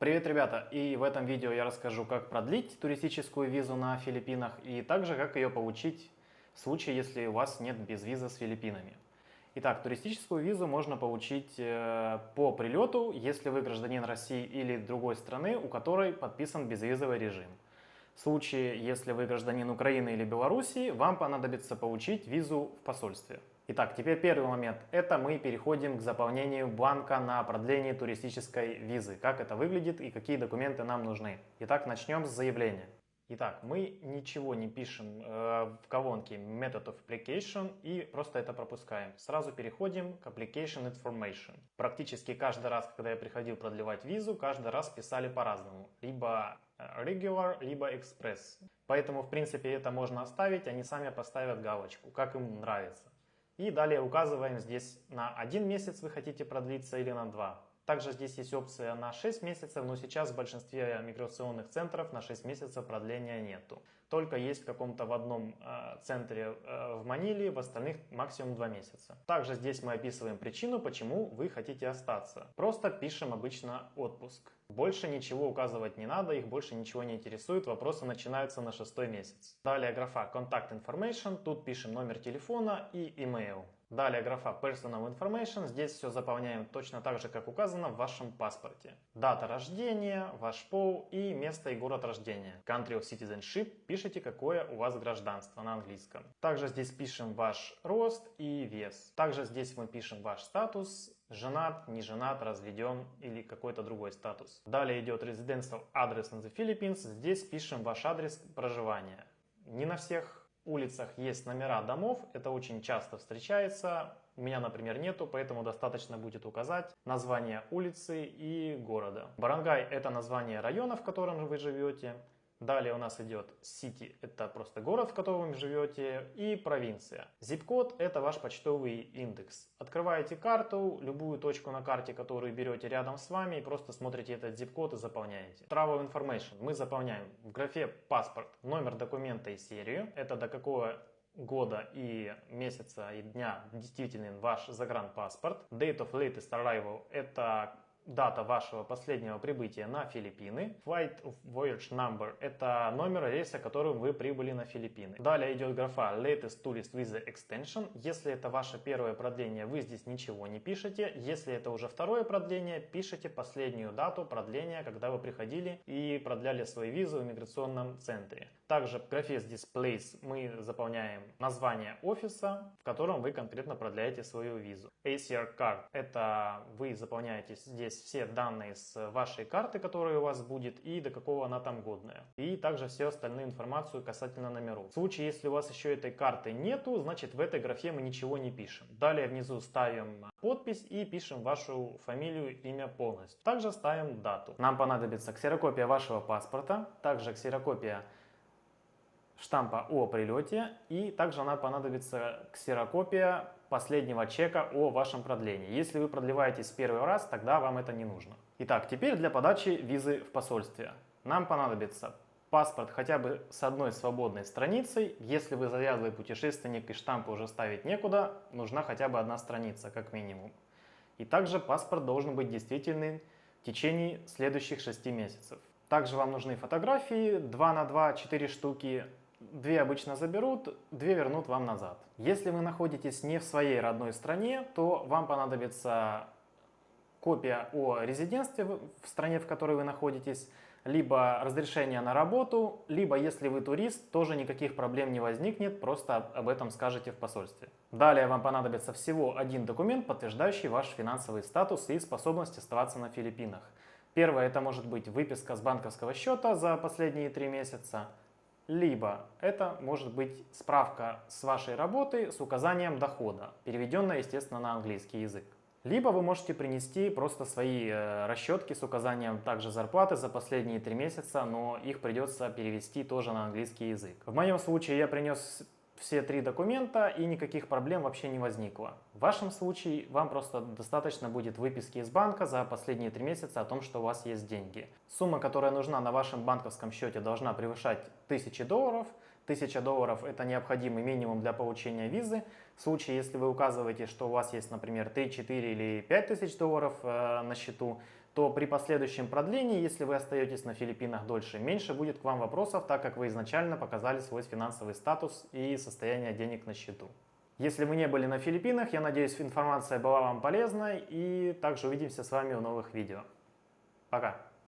Привет, ребята! И в этом видео я расскажу, как продлить туристическую визу на Филиппинах и также как ее получить в случае, если у вас нет безвиза с Филиппинами. Итак, туристическую визу можно получить по прилету, если вы гражданин России или другой страны, у которой подписан безвизовый режим. В случае, если вы гражданин Украины или Белоруссии, вам понадобится получить визу в посольстве. Итак, теперь первый момент. Это мы переходим к заполнению бланка на продление туристической визы. Как это выглядит и какие документы нам нужны. Итак, начнем с заявления. Итак, мы ничего не пишем в колонке Method of Application и просто это пропускаем. Сразу переходим к Application Information. Практически каждый раз, когда я приходил продлевать визу, каждый раз писали по-разному. Либо Regular, либо Express. Поэтому, в принципе, это можно оставить, они сами поставят галочку, как им нравится. И далее указываем здесь на 1 месяц вы хотите продлиться или на 2. Также здесь есть опция на 6 месяцев, но сейчас в большинстве миграционных центров на 6 месяцев продления нету. Только есть в каком-то в одном центре в Маниле, в остальных максимум 2 месяца. Также здесь мы описываем причину, почему вы хотите остаться. Просто пишем обычно отпуск. Больше ничего указывать не надо, их больше ничего не интересует, вопросы начинаются на 6-й месяц. Далее графа Contact Information, тут пишем номер телефона и email. Далее графа Personal Information, здесь все заполняем точно так же, как указано в вашем паспорте. Дата рождения, ваш пол и место и город рождения. Country of Citizenship, пишите, какое у вас гражданство на английском. Также здесь пишем ваш рост и вес. Также здесь мы пишем ваш статус, женат, не женат, разведен или какой-то другой статус. Далее идет Residential Address in the Philippines, здесь пишем ваш адрес проживания. Не на всех улицах есть номера домов, это очень часто встречается. У меня, например, нету, поэтому достаточно будет указать название улицы и города. Барангай – это название района, в котором вы живете. Далее у нас идет City – это просто город, в котором вы живете, и провинция. Zip-код – это ваш почтовый индекс. Открываете карту, любую точку на карте, которую берете рядом с вами, и просто смотрите этот zip-код и заполняете. Travel Information мы заполняем в графе «Паспорт» номер документа и серию. Это до какого года и месяца и дня действителен ваш загранпаспорт. Date of latest arrival – это дата вашего последнего прибытия на Филиппины. Flight of Voyage Number – это номер рейса, которым вы прибыли на Филиппины. Далее идет графа Latest Tourist Visa Extension. Если это ваше первое продление, вы здесь ничего не пишете. Если это уже второе продление, пишите последнюю дату продления, когда вы приходили и продляли свою визу в иммиграционном центре. Также в графе здесь Place мы заполняем название офиса, в котором вы конкретно продляете свою визу. ACR Card – это вы заполняете здесь все данные с вашей карты, которая у вас будет, и до какого она там годная. И также всю остальную информацию касательно номеров. В случае, если у вас еще этой карты нету, значит в этой графе мы ничего не пишем. Далее внизу ставим подпись и пишем вашу фамилию, имя полностью. Также ставим дату. Нам понадобится ксерокопия вашего паспорта, также ксерокопия штампа о прилете, и также нам понадобится ксерокопия последнего чека о вашем продлении. Если вы продлеваетесь в первый раз, тогда вам это не нужно. Итак, теперь для подачи визы в посольстве нам понадобится паспорт хотя бы с одной свободной страницей. Если вы заядлый путешественник и штампы уже ставить некуда, нужна хотя бы одна страница, как минимум. И также паспорт должен быть действительный в течение следующих 6 месяцев. Также вам нужны фотографии 2 на 2, 4 штуки. 2 обычно заберут, 2 вернут вам назад. Если вы находитесь не в своей родной стране, то вам понадобится копия о резидентстве в стране, в которой вы находитесь, либо разрешение на работу, либо если вы турист, тоже никаких проблем не возникнет, просто об этом скажете в посольстве. Далее вам понадобится всего один документ, подтверждающий ваш финансовый статус и способность оставаться на Филиппинах. Первое – это может быть выписка с банковского счета за последние 3 месяца. Либо это может быть справка с вашей работы с указанием дохода, переведенная, естественно, на английский язык. Либо вы можете принести просто свои расчетки с указанием также зарплаты за последние 3 месяца, но их придется перевести тоже на английский язык. В моем случае я принес все 3 документа и никаких проблем вообще не возникло. В вашем случае вам просто достаточно будет выписки из банка за последние 3 месяца о том, что у вас есть деньги. Сумма, которая нужна на вашем банковском счете, должна превышать $1000. $1000 – это необходимый минимум для получения визы. В случае, если вы указываете, что у вас есть, например, 3, 4 или $5000 на счету, то при последующем продлении, если вы остаетесь на Филиппинах дольше, меньше будет к вам вопросов, так как вы изначально показали свой финансовый статус и состояние денег на счету. Если вы не были на Филиппинах, я надеюсь, информация была вам полезной, и также увидимся с вами в новых видео. Пока!